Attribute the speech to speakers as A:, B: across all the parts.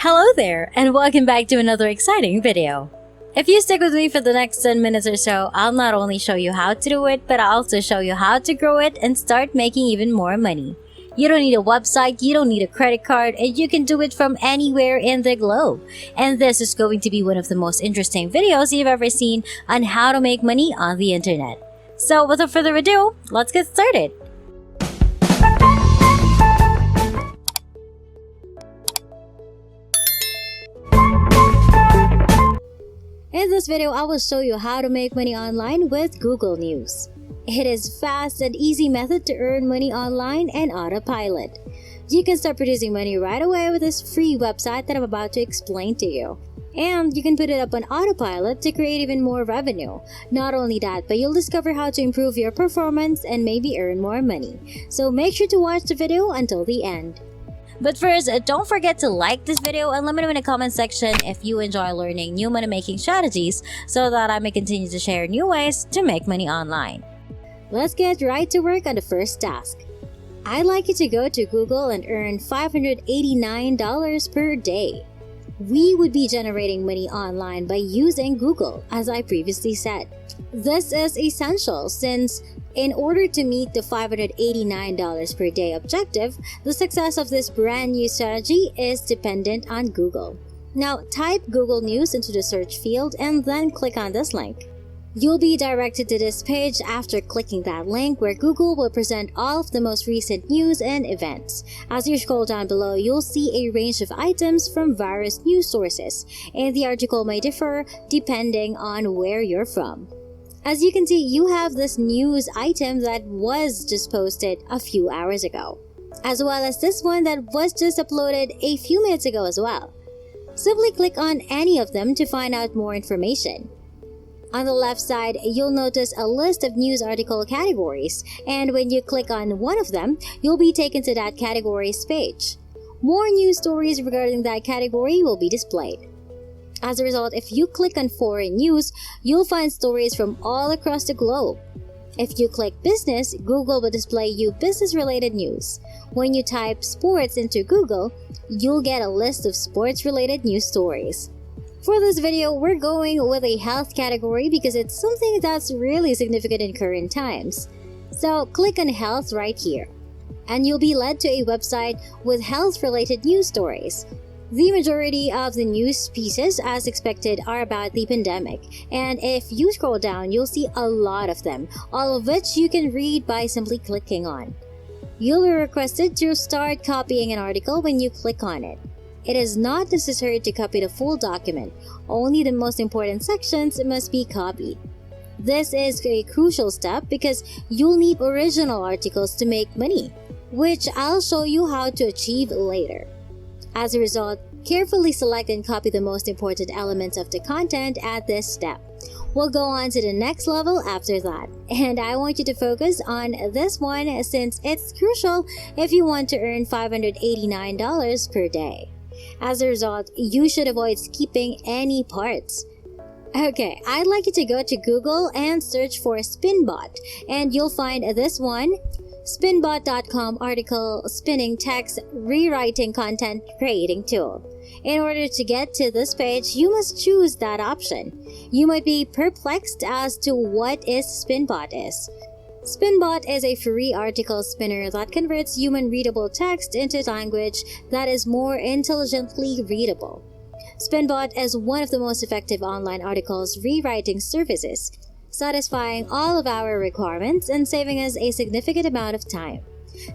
A: Hello there, and welcome back to another exciting video. If you stick with me for the next 10 minutes or so, I'll not only show you how to do it, but I'll also show you how to grow it and start making even more money. You don't need a website, you don't need a credit card, and you can do it from anywhere in the globe. And this is going to be one of the most interesting videos you've ever seen on how to make money on the internet. So without further ado, let's get started. In this video, I will show you how to make money online with Google News. It is fast and easy method to earn money online and autopilot. You can start producing money right away with this free website that I'm about to explain to you. And you can put it up on autopilot to create even more revenue. Not only that, but you'll discover how to improve your performance and maybe earn more money. So make sure to watch the video until the end. But first, don't forget to like this video and let me know in the comment section if you enjoy learning new money making strategies so that I may continue to share new ways to make money online. Let's get right to work on the first task. I'd like you to go to Google and earn $589 per day. We would be generating money online by using Google, as I previously said. This is essential since in order to meet the $589 per day objective, the success of this brand new strategy is dependent on Google. Now type Google News into the search field and then click on this link. You'll be directed to this page after clicking that link where Google will present all of the most recent news and events. As you scroll down below, you'll see a range of items from various news sources, and the article may differ depending on where you're from. As you can see, you have this news item that was just posted a few hours ago, as well as this one that was just uploaded a few minutes ago as well. Simply click on any of them to find out more information. On the left side, you'll notice a list of news article categories, and when you click on one of them, you'll be taken to that category's page. More news stories regarding that category will be displayed. As a result, if you click on foreign news, you'll find stories from all across the globe. If you click business, Google will display you business-related news. When you type sports into Google, you'll get a list of sports-related news stories. For this video, we're going with a health category because it's something that's really significant in current times. So click on health right here, and you'll be led to a website with health-related news stories. The majority of the news pieces, as expected, are about the pandemic, and if you scroll down, you'll see a lot of them, all of which you can read by simply clicking on. You'll be requested to start copying an article when you click on it. It is not necessary to copy the full document, only the most important sections must be copied. This is a crucial step because you'll need original articles to make money, which I'll show you how to achieve later. As a result, carefully select and copy the most important elements of the content at this step. We'll go on to the next level after that, and I want you to focus on this one since it's crucial if you want to earn $589 per day. As a result, you should avoid skipping any parts. Okay, I'd like you to go to Google and search for Spinbot, and you'll find this one. Spinbot.com article spinning text rewriting content creating tool. In order to get to this page, you must choose that option. You might be perplexed as to what Spinbot is. Spinbot is a free article spinner that converts human readable text into language that is more intelligently readable. Spinbot is one of the most effective online articles rewriting services, satisfying all of our requirements and saving us a significant amount of time.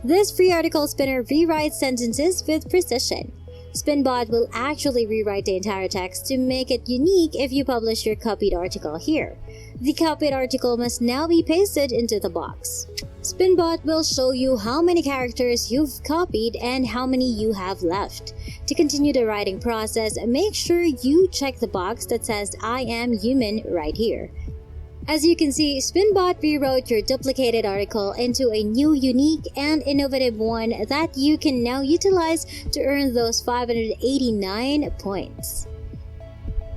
A: This free article spinner rewrites sentences with precision. Spinbot will actually rewrite the entire text to make it unique if you publish your copied article here. The copied article must now be pasted into the box. Spinbot will show you how many characters you've copied and how many you have left. To continue the writing process, make sure you check the box that says I am human right here. As you can see, Spinbot rewrote your duplicated article into a new, unique, and innovative one that you can now utilize to earn those 589 points.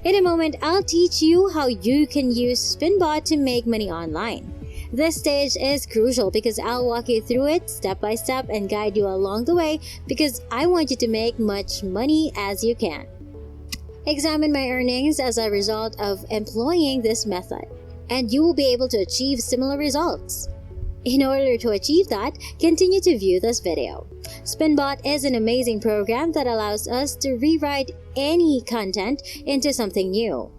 A: In a moment, I'll teach you how you can use Spinbot to make money online. This stage is crucial because I'll walk you through it step by step and guide you along the way because I want you to make much money as you can. Examine my earnings as a result of employing this method, and you will be able to achieve similar results. In order to achieve that, continue to view this video. Spinbot is an amazing program that allows us to rewrite any content into something new.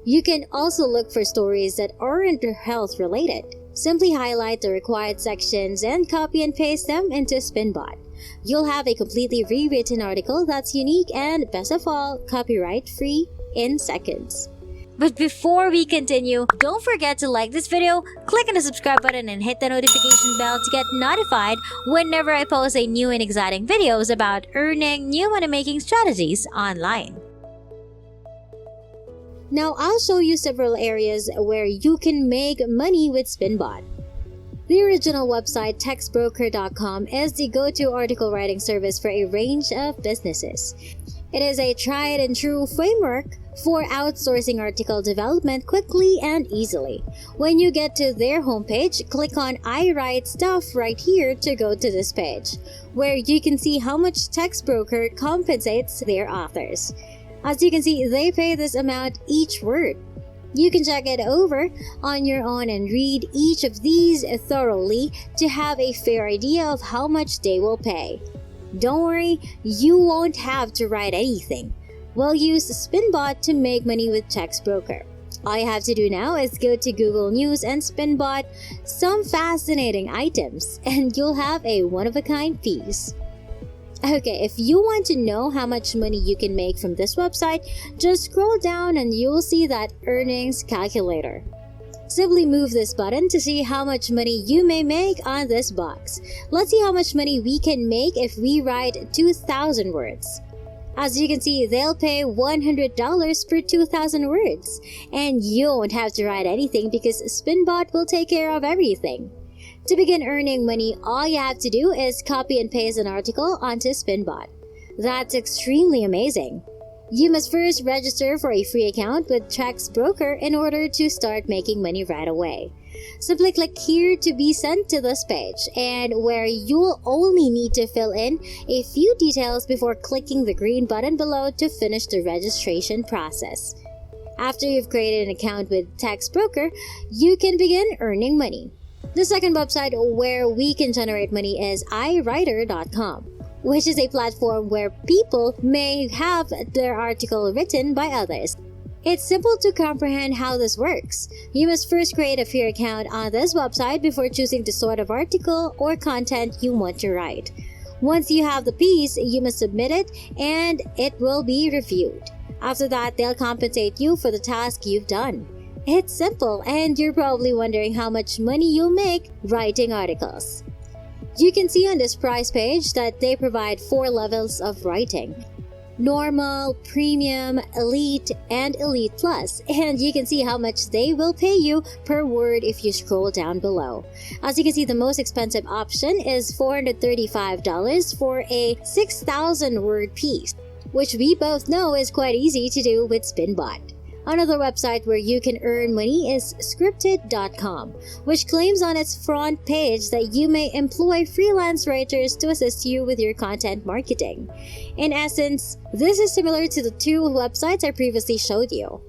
A: You can also look for stories that aren't health related. Simply highlight the required sections and copy and paste them into Spinbot. You'll have a completely rewritten article that's unique and, best of all, copyright-free in seconds. But before we continue, don't forget to like this video, click on the subscribe button and hit the notification bell to get notified whenever I post a new and exciting videos about earning new money-making strategies online. Now I'll show you several areas where you can make money with Spinbot. The original website textbroker.com is the go-to article writing service for a range of businesses. It is a tried and true framework for outsourcing article development quickly and easily. When you get to their homepage, click on I Write Stuff right here to go to this page, where you can see how much Textbroker compensates their authors. As you can see, they pay this amount each word. You can check it over on your own and read each of these thoroughly to have a fair idea of how much they will pay. Don't worry, you won't have to write anything. We'll use Spinbot to make money with Textbroker. All you have to do now is go to Google News and Spinbot some fascinating items, and you'll have a one-of-a-kind piece. Okay, if you want to know how much money you can make from this website, just scroll down and you'll see that earnings calculator. Simply move this button to see how much money you may make on this box. Let's see how much money we can make if we write 2,000 words. As you can see, they'll pay $100 per 2,000 words. And you won't have to write anything because Spinbot will take care of everything. To begin earning money, all you have to do is copy and paste an article onto Spinbot. That's extremely amazing. You must first register for a free account with Textbroker in order to start making money right away. Simply click here to be sent to this page, and where you'll only need to fill in a few details before clicking the green button below to finish the registration process. After you've created an account with Textbroker, you can begin earning money. The second website where we can generate money is iWriter.com, which is a platform where people may have their article written by others. It's simple to comprehend how this works. You must first create a free account on this website before choosing the sort of article or content you want to write. Once you have the piece, you must submit it and it will be reviewed. After that, they'll compensate you for the task you've done. It's simple, and you're probably wondering how much money you'll make writing articles. You can see on this price page that they provide 4 levels of writing: Normal, Premium, Elite, and Elite Plus, and you can see how much they will pay you per word if you scroll down below. As you can see, the most expensive option is $435 for a 6,000 word piece, which we both know is quite easy to do with Spinbot. Another website where you can earn money is scripted.com, which claims on its front page that you may employ freelance writers to assist you with your content marketing. In essence, this is similar to the 2 websites I previously showed you,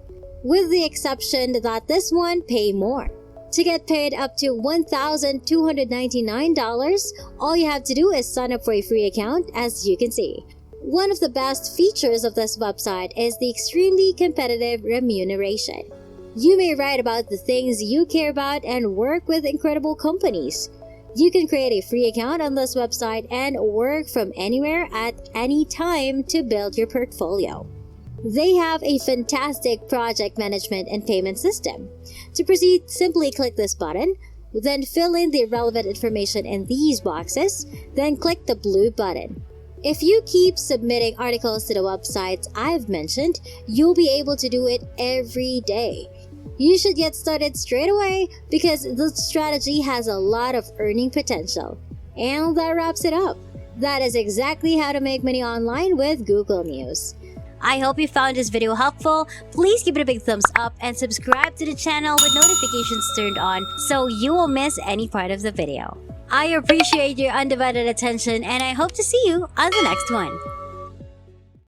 A: with the exception that this one pay more. To get paid up to $1,299, all you have to do is sign up for a free account, as you can see. One of the best features of this website is the extremely competitive remuneration. You may write about the things you care about and work with incredible companies. You can create a free account on this website and work from anywhere at any time to build your portfolio. They have a fantastic project management and payment system. To proceed, simply click this button, then fill in the relevant information in these boxes, then click the blue button. If you keep submitting articles to the websites I've mentioned, you'll be able to do it every day. You should get started straight away because the strategy has a lot of earning potential. And that wraps it up. That is exactly how to make money online with Google News. I hope you found this video helpful. Please give it a big thumbs up and subscribe to the channel with notifications turned on so you won't miss any part of the video. I appreciate your undivided attention and I hope to see you on the next one.